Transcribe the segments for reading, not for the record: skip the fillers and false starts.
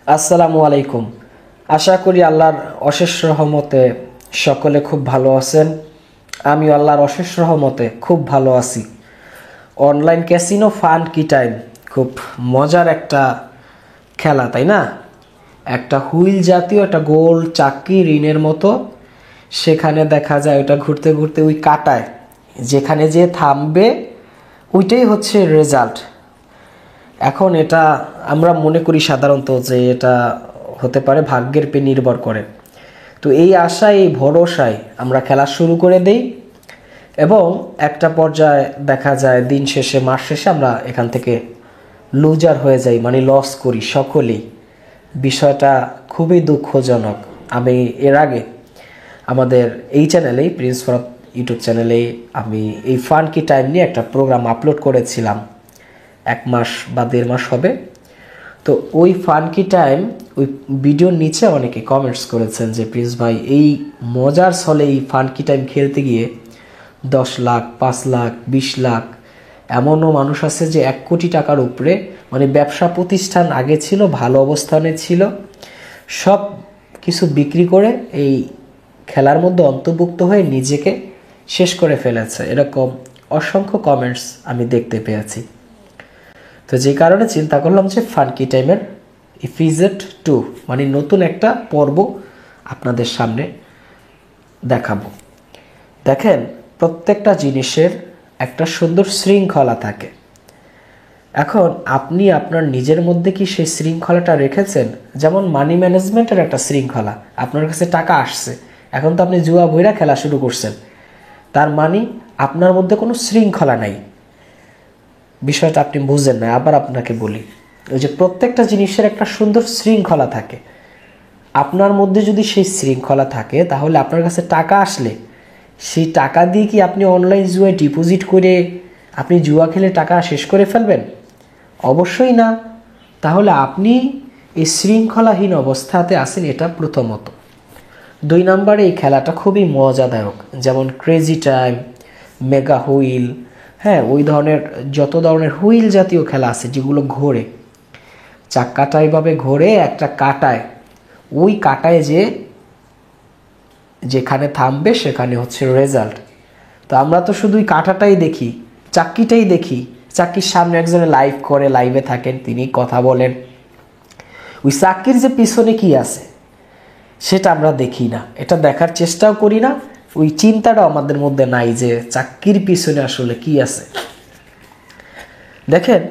আসসালামু আলাইকুম। আশা করি আল্লাহর অশেষ রহমতে সকলে খুব ভালো আছেন। আমি আল্লাহর অশেষ রহমতে খুব ভালো আছি। অনলাইন ক্যাসিনো ফান কি টাইম খুব মজার একটা খেলা, তাই না? একটা হুইল জাতীয় একটা গোল চাক্কি ঋণের মতো, সেখানে দেখা যায় ওটা ঘুরতে ঘুরতে ওই কাটায় যেখানে যে থামবে ওইটাই হচ্ছে রেজাল্ট। এখন এটা আমরা মনে করি সাধারণত যে এটা হতে পারে ভাগ্যের উপর নির্ভর করে। তো এই আশায় এই ভরসায় আমরা খেলা শুরু করে দেই এবং একটা পর্যায়ে দেখা যায় দিন শেষে মাস শেষে আমরা এখান থেকে লুজার হয়ে যাই, মানে লস করি সকলেই। বিষয়টা খুবই দুঃখজনক। আমি এর আগে আমাদের এই চ্যানেলেই প্রিন্স ফরাদ ইউটিউব চ্যানেলেই আমি এই ফান কি টাইম নিয়ে একটা প্রোগ্রাম আপলোড করেছিলাম, 1 মাস বা 1.5 মাস হবে। তো ওই ফান কি টাইম ওই ভিডিওর নিচে অনেকে কমেন্টস করেছেন যে প্রিন্স ভাই এই মজার ছলে এই ফান কি টাইম খেলতে গিয়ে 10 লাখ 5 লাখ 20 লাখ, এমনও মানুষ আছে যে 1 কোটি টাকার উপরে, মানে ব্যবসা প্রতিষ্ঠান আগে ছিল, ভালো অবস্থানে ছিল, সব কিছু বিক্রি করে এই খেলার মধ্যে অন্তর্ভুক্ত হয়ে নিজেকে শেষ করে ফেলেছে। এরকম অসংখ্য কমেন্টস আমি দেখতে পেয়েছি। তো যে কারণে চিন্তা করলাম যে ফান কি টাইমের ইপিজোড 2 মানে নতুন একটা পর্ব আপনাদের সামনে দেখাবো। দেখেন, প্রত্যেকটা জিনিসের একটা সুন্দর শৃঙ্খলা থাকে। এখন আপনি আপনার নিজের মধ্যে কি সেই শৃঙ্খলাটা রেখেছেন? যেমন মানি ম্যানেজমেন্টের একটা শৃঙ্খলা। আপনার কাছে টাকা আসছে, এখন তো আপনি জুয়া বইরা খেলা শুরু করছেন, তার মানে আপনার মধ্যে কোনো শৃঙ্খলা নাই। বিষয়টা আপনি বুঝেন না। আবার আপনাকে বলি, ওই যে প্রত্যেকটা জিনিসের একটা সুন্দর শৃঙ্খলা থাকে। আপনার মধ্যে যদি সেই শৃঙ্খলা থাকে, তাহলে আপনার কাছে টাকা আসলে সেই টাকা দিয়ে কি আপনি অনলাইন জুয়ায় ডিপোজিট করে আপনি জুয়া খেলে টাকা শেষ করে ফেলবেন? অবশ্যই না। তাহলে আপনি এই শৃঙ্খলাহীন অবস্থাতে আছেন, এটা প্রথমত। 2 নম্বরে এই খেলাটা খুবই মজাদায়ক, যেমন ক্রেজি টাইম, মেগা হুইল, হ্যাঁ, ওই ধরনের যত ধরনের হুইল জাতীয় খেলা আছে যেগুলো ঘোরে, চাক্কাটা এইভাবে ঘোরে একটা কাটায়, ওই কাটায় যেখানে থামবে সেখানে হচ্ছে রেজাল্ট। তো আমরা তো শুধুই কাঁটাটাই দেখি, চাক্কিটাই দেখি। চাক্কির সামনে একজনে লাইভ করে, লাইভে থাকেন, তিনি কথা বলেন। ওই চাক্কির যে পিছনে কি আছে সেটা আমরা দেখি না, এটা দেখার চেষ্টাও করি না। ওই চিন্তাটাও আমাদের মধ্যে নাই যে চাক্কির পিছনে আসলে কি আছে। দেখেন,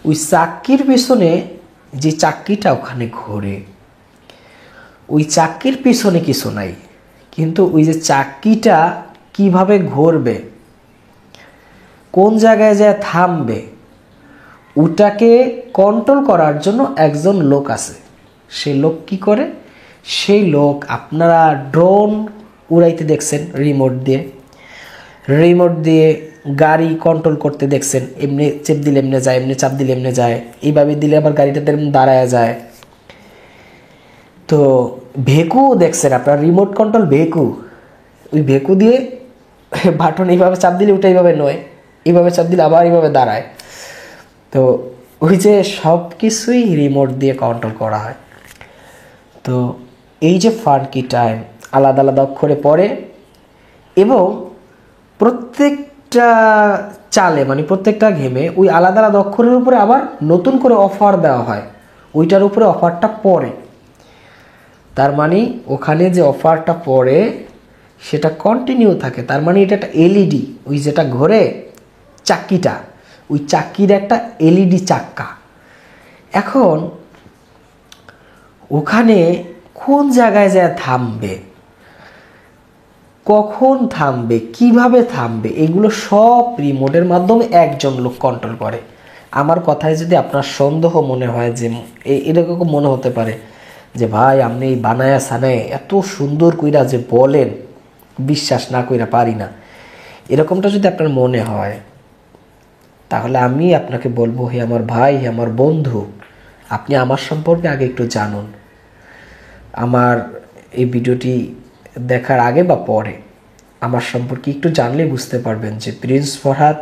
ওই চাক্কির পিছনে যে চাক্কিটা ওখানে ঘোরে, ওই চাক্কির পিছনে কিছু নাই, কিন্তু ওই যে চাক্কিটা কিভাবে ঘুরবে, কোন জায়গায় যায় থামবে, ওটাকে কন্ট্রোল করার জন্য একজন লোক আছে। সেই লোক কি করে? সেই লোক, আপনারা ড্রোন উড়াইতে দেখছেন রিমোট দিয়ে গাড়ি কন্ট্রোল করতে দেখছেন, এমনি চেপ দিলে এমনি যায়, এমনি চাপ দিলে এমনি যায়, এইভাবে দিলে আবার গাড়িটাতে দাঁড়ায় যায়। তো ভেকু দেখছেন আপনার, রিমোট কন্ট্রোল ভেকু, ওই ভেকু দিয়ে বাটন এইভাবে চাপ দিলে ওটা এইভাবে নয়, এইভাবে চাপ দিলে আবার এইভাবে দাঁড়ায়। তো ওই যে সব কিছুই রিমোট দিয়ে কন্ট্রোল করা হয়। তো এই যে ফান কি টাইম আলাদা আলাদা অক্ষরে পড়ে, এবং প্রত্যেকটা চালে মানে প্রত্যেকটা গেমে ওই আলাদা আলাদা অক্ষরের উপরে আবার নতুন করে অফার দেওয়া হয়, ওইটার উপরে অফারটা পড়ে। তার মানে ওখানে যে অফারটা পড়ে সেটা কন্টিনিউ থাকে। তার মানে এটা একটা এলইডি, ওই যেটা ঘোরে চাক্কিটা, ওই চাক্কির একটা এলইডি চাক্কা। এখন ওখানে কোন জায়গায় যায় থামবে, কখন থামবে, কিভাবে থামবে, এগুলো সব রিমোটের মাধ্যমে একজন লোক কন্ট্রোল করে। আমার কথায় যদি আপনার সন্দেহ মনে হয় যে এরকম মনে হতে পারে যে ভাই আপনি এই বানায়া সানায় এত সুন্দর কইরা যে বলেন, বিশ্বাস না কইরা পারি না, এরকমটা যদি আপনার মনে হয়, তাহলে আমি আপনাকে বলবো, হে আমার ভাই, হে আমার বন্ধু, আপনি আমার সম্পর্কে আগে একটু জানুন। আমার এই ভিডিওটি দেখার আগে বা পরে আমার সম্পর্কে একটু জানলে বুঝতে পারবেন যে প্রিন্স ফরহাদ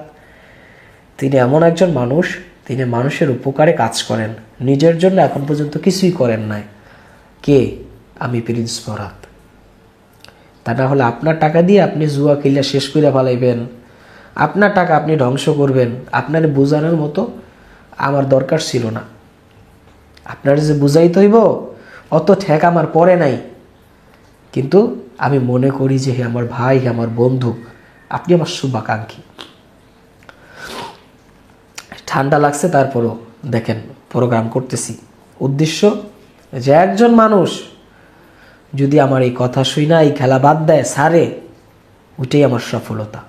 তিনি এমন একজন মানুষ তিনি মানুষের উপকারে কাজ করেন, নিজের জন্য এখন পর্যন্ত কিছুই করেন নাই। কে? আমি প্রিন্স ফরহাদ। তা না হলে আপনার টাকা দিয়ে আপনি জুয়া খেলে শেষ করে ফেলাইবেন, আপনার টাকা আপনি ধ্বংস করবেন, আপনার বোঝানোর মতো আমার দরকার ছিল না। আপনার যে বুঝাইতে হইব অত ঠেক আমার পড়ে নাই, কিন্তু আমি মনে করি যে হে আমার ভাই, হে আমার বন্ধু, আপনি আমার শুভাকাঙ্ক্ষী। ঠান্ডা লাগছে, তারপরও দেখেন প্রোগ্রাম করতেছি। উদ্দেশ্য যে একজন মানুষ যদি আমার এই কথা শুই না, এই খেলা বাদ দেয়, সারে, ওইটাই আমার সফলতা,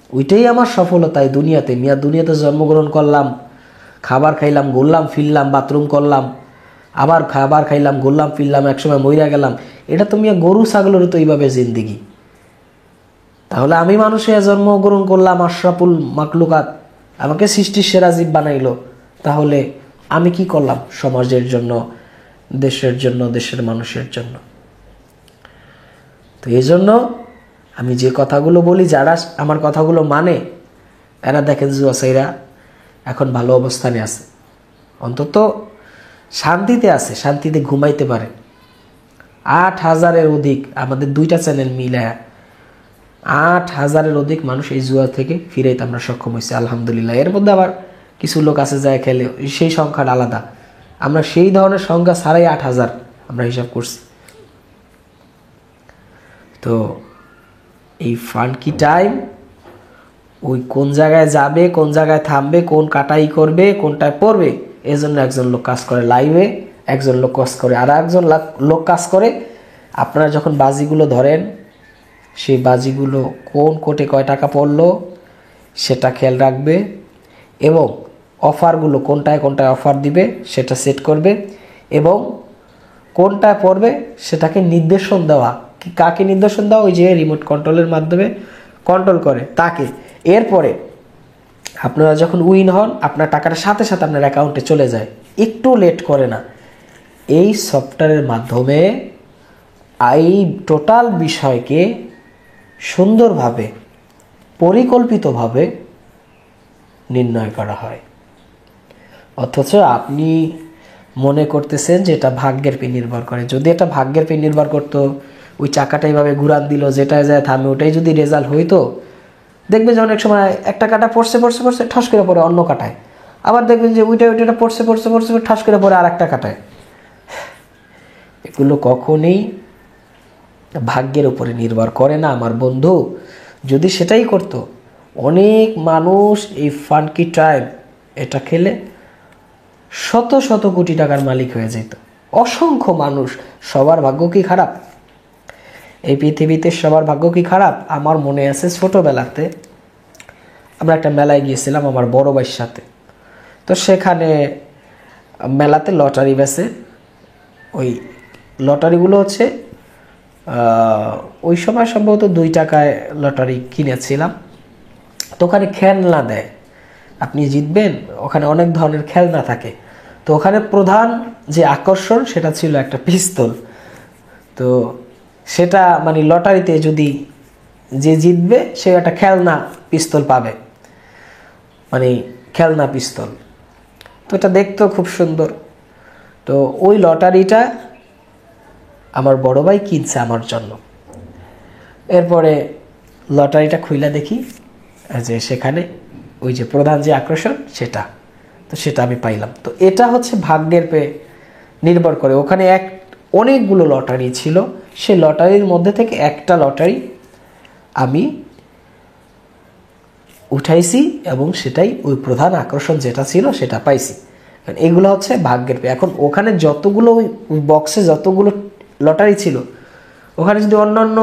ওইটাই আমার সফলতা এই দুনিয়াতে। মিয়া দুনিয়াতে জন্মগ্রহণ করলাম, খাবার খাইলাম, ঘুরলাম ফিরলাম, বাথরুম করলাম, আবার খাবার খাইলাম, ঘুরলাম ফিরলাম, একসময় মইরা গেলাম। এটা তো মিয়া গরু ছাগলেরও তো এইভাবে জিন্দিগি। তাহলে আমি মানুষ হয়ে জন্মগ্রহণ করলাম, আশরাফুল মাকলুকাত, আমাকে সৃষ্টির সেরা জীব বানাইলো, তাহলে আমি কি করলাম সমাজের জন্য, দেশের জন্য, দেশের মানুষের জন্য? তো এই জন্য আমি যে কথাগুলো বলি, যারা আমার কথাগুলো মানে, এরা দেখেন জুয়াসাইরা এখন ভালো অবস্থানে আছে, অন্তত শান্তিতে আছে, শান্তিতে ঘুমাইতে পারে। 8,000-এর অধিক, আমাদের 2টা চ্যানেল মিলায়া 8,000-এর অধিক মানুষ এই জুয়া থেকে ফিরাইতে আমরা সক্ষম হয়েছি, আলহামদুলিল্লাহ। এর মধ্যে আবার কিছু লোক আছে যায় খেলে, সেই সংখ্যাটা আলাদা। আমরা সেই ধরনের সংখ্যা ছাড়াই 8,000 আমরা হিসাব করছি। তো এই ফান্কি টাইম, ওই কোন জায়গায় যাবে, কোন জায়গায় থামবে, কোন কাটাই করবে, কোনটায় পড়বে, এজন্য একজন লোক কাজ করে লাইভে, একজন লোক কাজ করে, আর একজন লোক কাজ করে আপনারা যখন বাজিগুলো ধরেন, সেই বাজিগুলো কোন কোটে কয় টাকা পড়লো সেটা খেয়াল রাখবে, এবং অফারগুলো কোনটায় কোনটায় অফার দিবে সেটা সেট করবে, এবং কোনটায় পড়বে সেটাকে নির্দেশন দেওয়া। কাকে নির্দেশন দেওয়া? ওই যে রিমোট কন্ট্রোলের মাধ্যমে কন্ট্রোল করে তাকে। এরপরে আপনারা যখন উইন হন, আপনার টাকাটা সাথে সাথে আপনার অ্যাকাউন্টে চলে যায়, একটু লেট করে না। এই সফটওয়্যারের মাধ্যমে এই টোটাল বিষয়কে সুন্দরভাবে, পরিকল্পিতভাবে নির্ণয় করা হয়। অথচ আপনি মনে করতেছেন যে এটা ভাগ্যের উপর নির্ভর করে। যদি এটা ভাগ্যের উপর নির্ভর করতো, ওই চাকাটা এইভাবে ঘুরান দিল, যেটায় যায় থামে, ওটাই যদি রেজাল্ট হইতো, দেখবেন যে অনেক সময় একটা কাটা পড়ছে পড়ছে পড়ছে ঠাস করে পড়ে অন্য কাটায়, আবার দেখবেন যে ওইটা পড়ছে পড়ছে পড়ছে ঠাস করে পড়ে আর একটা কাটায়। এগুলো কখনোই ভাগ্যের উপরে নির্ভর করে না আমার বন্ধু। যদি সেটাই করতো, অনেক মানুষ এই ফান্কি টাইম এটা খেলে শত শত কোটি টাকার মালিক হয়ে যেত। অসংখ্য মানুষ। সবার ভাগ্য কি খারাপ? এই পৃথিবীতে সবার ভাগ্য কি খারাপ? আমার মনে আছে ছোটবেলাতে আমরা একটা মেলায় গিয়েছিলাম আমার বড় ভাইয়ের সাথে। তো সেখানে মেলাতে লটারি বেচে, ওই লটারিগুলো হচ্ছে ওই সময় সম্ভবত 2 টাকায় লটারি কিনেছিলাম। তো ওখানে খেলনা দেয়, আপনি জিতবেন, ওখানে অনেক ধরনের খেলনা থাকে। তো ওখানে প্রধান যে আকর্ষণ সেটা ছিল একটা পিস্তল। তো সেটা মানে লটারিতে যদি যে জিতবে সে একটা খেলনা পিস্তল পাবে, মানে খেলনা পিস্তল। তো এটা দেখতেও খুব সুন্দর। তো ওই লটারিটা আমার বড় ভাই কিনছে আমার জন্য। এরপরে লটারিটা খুইলা দেখি যে সেখানে ওই যে প্রধান যে আকর্ষণ সেটা, তো সেটা আমি পাইলাম। তো এটা হচ্ছে ভাগ্যের পে নির্ভর করে। ওখানে অনেকগুলো লটারি ছিল, সেই লটারির মধ্যে থেকে একটা লটারি আমি উঠাইছি এবং সেটাই ওই প্রধান আকর্ষণ যেটা ছিল সেটা পাইছি। এগুলো হচ্ছে ভাগ্যের পে। এখন ওখানে যতগুলো ওই বক্সে যতগুলো লটারি ছিল, ওখানে যদি অন্যান্য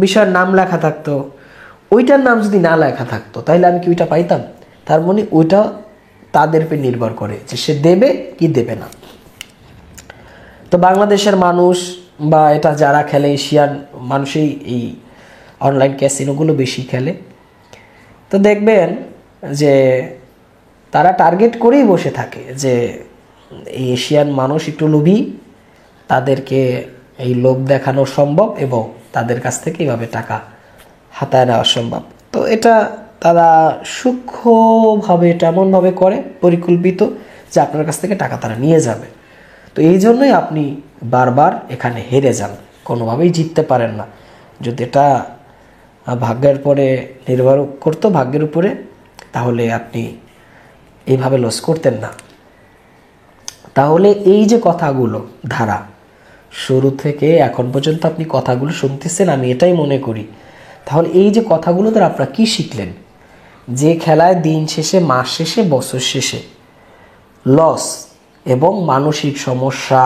বিষয়ের নাম লেখা থাকতো, ওইটার নাম যদি না লেখা থাকতো, তাহলে আমি কি ওইটা পাইতাম? তার মানে ওইটা তাদের উপর নির্ভর করে যে সে দেবে কি দেবে না। তো বাংলাদেশের মানুষ বা এটা যারা খেলে, এশিয়ান মানুষই এই অনলাইন ক্যাসিনোগুলো বেশি খেলে। তো দেখবেন যে তারা টার্গেট করেই বসে থাকে যে এই এশিয়ান মানুষ একটু লোভী, তাদেরকে এই লোভ দেখানো সম্ভব এবং তাদের কাছ থেকে এইভাবে টাকা হাতায় নেওয়া সম্ভব। তো এটা তারা সূক্ষ্মভাবে এটা এমনভাবে করে পরিকল্পিত যে আপনার কাছ থেকে টাকা তারা নিয়ে যাবে। তো এই জন্যই আপনি বারবার এখানে হেরে যান, কোনোভাবেই জিততে পারেন না। যদি এটা ভাগ্যের পরে নির্ভর করতো, ভাগ্যের উপরে, তাহলে আপনি এইভাবে লস করতেন না। তাহলে এই যে কথাগুলো ধারা শুরু থেকে এখন পর্যন্ত আপনি কথাগুলো শুনতেছেন, আমি এটাই মনে করি। তাহলে এই যে কথাগুলো দ্বারা আপনারা কি শিখলেন? যে খেলায় দিন শেষে, মাস শেষে, বছর শেষে লস এবং মানসিক সমস্যা,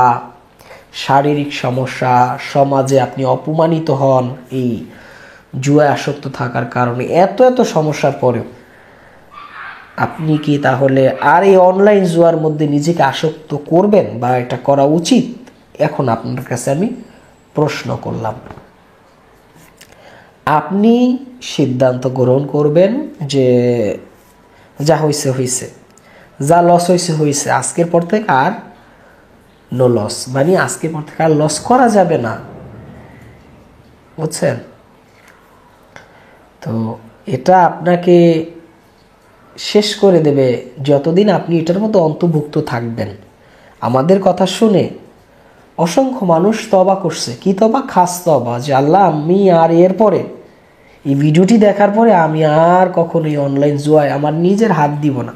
শারীরিক সমস্যা, সমাজে আপনি অপমানিত হন এই জুয়ায় আসক্ত থাকার কারণে, এত এত সমস্যার পরেও আপনি কি তাহলে আর এই অনলাইন জুয়ার মধ্যে নিজেকে আসক্ত করবেন বা এটা করা উচিত? এখন আপনার কাছে আমি প্রশ্ন করলাম। আপনি সিদ্ধান্ত গ্রহণ করবেন যে যা হয়েছে হয়েছে, যা লস হয়েছে হয়েছে, আজকের পর থেকে আর নো লস, মানে আজকের পর থেকে আর লস করা যাবে না, বুঝছেন? তো এটা আপনাকে শেষ করে দেবে যতদিন আপনি এটার মধ্যে অন্তর্ভুক্ত থাকবেন। আমাদের কথা শুনে অসংখ্য মানুষ তওবা করছে। কি তওবা? খাস তওবা, যে আল্লাহ আমি আর এরপরে এই ভিডিওটি দেখার পরে আমি আর কখনো এই অনলাইন জুয়ায় আমার নিজের হাত দিব না।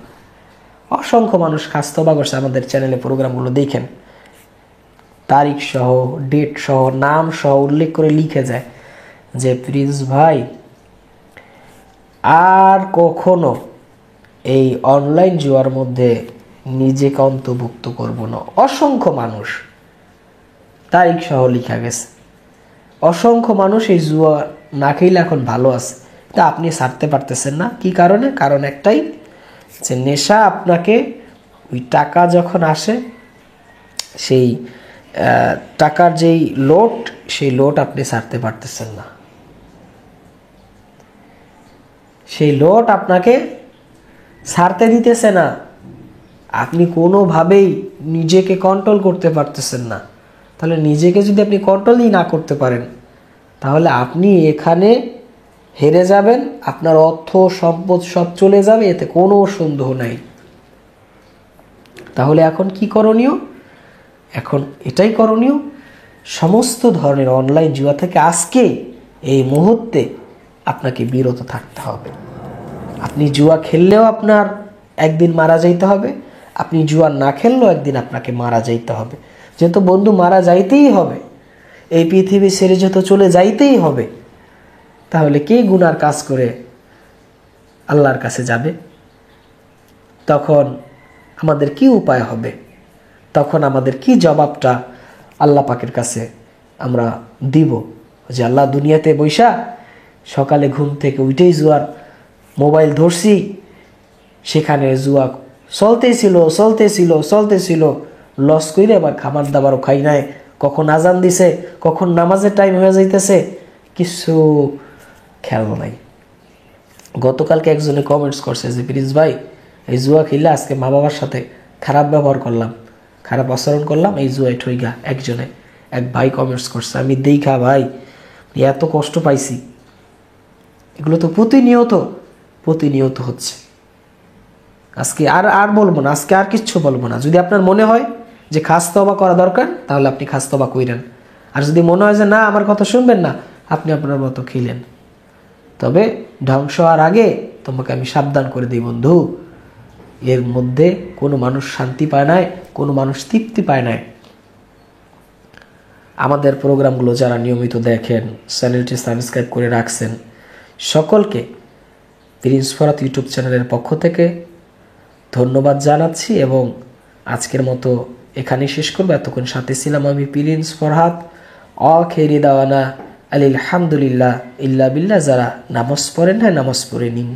অসংখ্য মানুষ খাস তওবা করছে। আমাদের চ্যানেলে প্রোগ্রামগুলো দেখেন, তারিখ সহ, ডেট সহ, নাম সহ উল্লেখ করে লিখে যায় যে প্রিন্স ভাই আর কখনো এই অনলাইন জুয়ার মধ্যে নিজেকে অন্তর্ভুক্ত করব না। অসংখ্য মানুষ, তারিখ সহ লিখা গেছে। অসংখ্য মানুষ এই জুয়া না খেলে এখন ভালো আছে। তা আপনি ছাড়তে পারতেছেন না। কি কারণে? কারণ একটাই, যে নেশা আপনাকে, ওই টাকা যখন আসে সেই টাকার যেই লোড, সেই লোড আপনি ছাড়তে পারতেছেন না। সেই লোড আপনাকে ছাড়তে দিতেছে না। আপনি কোনোভাবেই নিজেকে কন্ট্রোল করতে পারতেছেন না। তাহলে নিজেকে যদি আপনি কন্ট্রোলই না করতে পারেন, তাহলে আপনি এখানে হেরে যাবেন, আপনার অর্থ সম্পদ সব চলে যাবে, এতে কোনো সন্দেহ নাই। তাহলে এখন কি করণীয়? এখন এটাই করণীয়, সমস্ত ধরনের অনলাইন জুয়া থেকে আজকে এই মুহূর্তে আপনাকে বিরত থাকতে হবে। আপনি জুয়া খেললেও আপনার একদিন মারা যাইতে হবে, আপনি জুয়া না খেললেও একদিন আপনাকে মারা যাইতে হবে। যেহেতু বন্ধু মারা যাইতেই হবে, এই পৃথিবী ছেড়ে যেহেতু চলে যাইতেই হবে, তাহলে কে গুনার কাজ করে আল্লাহর কাছে যাবে? তখন আমাদের কি উপায় হবে? তখন আমাদের কি জবাবটা আল্লাহ পাকের কাছে আমরা দিব? যে আল্লাহ, দুনিয়াতে বৈশা সকালে ঘুম থেকে উঠেই জুয়ার মোবাইল ধরছি, সেখানে জুয়া চলতেছিল, লস করে আবার খাবার দাবারও খাই নাই, কখন আজান দিছে, কখন নামাজের টাইম হয়ে যাইতেছে, কিছু খেয়াল নাই। গতকালকে একজনে কমেন্টস করছে যে প্রিন্স ভাই, এই জুয়া খেললে আজকে মা বাবার সাথে খারাপ ব্যবহার করলাম, খারাপ আচরণ করলাম, এই জুয়ায় ঠইগা। এক ভাই কমেন্টস করছে, আমি দেখা ভাই এত কষ্ট পাইছি। এগুলো তো প্রতিনিয়ত হচ্ছে। আজকে আর বলবো না, আজকে আর কিচ্ছু বলবো না। যদি আপনার মনে হয় যে খাস তওবা করা দরকার, তাহলে আপনি খাস তওবা কইরেন। আর যদি মনে হয় যে না, আমার কথা শুনবেন না, আপনি আপনার মতো খেলেন। তবে ধ্বংস হওয়ার আগে তোমাকে আমি সাবধান করে দিই বন্ধু, এর মধ্যে কোনো মানুষ শান্তি পায় নাই, কোনো মানুষ তৃপ্তি পায় নাই। আমাদের প্রোগ্রামগুলো যারা নিয়মিত দেখেন, চ্যানেলটি সাবস্ক্রাইব করে রাখছেন, সকলকে প্রিন্স ফরহাদ ইউটিউব চ্যানেলের পক্ষ থেকে ধন্যবাদ জানাচ্ছি এবং আজকের মতো এখানেই শেষ করবো। এতক্ষণ সাথে ছিলাম আমি প্রিন্স ফরহাদ। আখিরি দাওয়ানা আলহামদুলিল্লাহ ইল্লা বিল্লাহ। যারা নামাজ পড়েন না, নামাজ পড়ে নিন।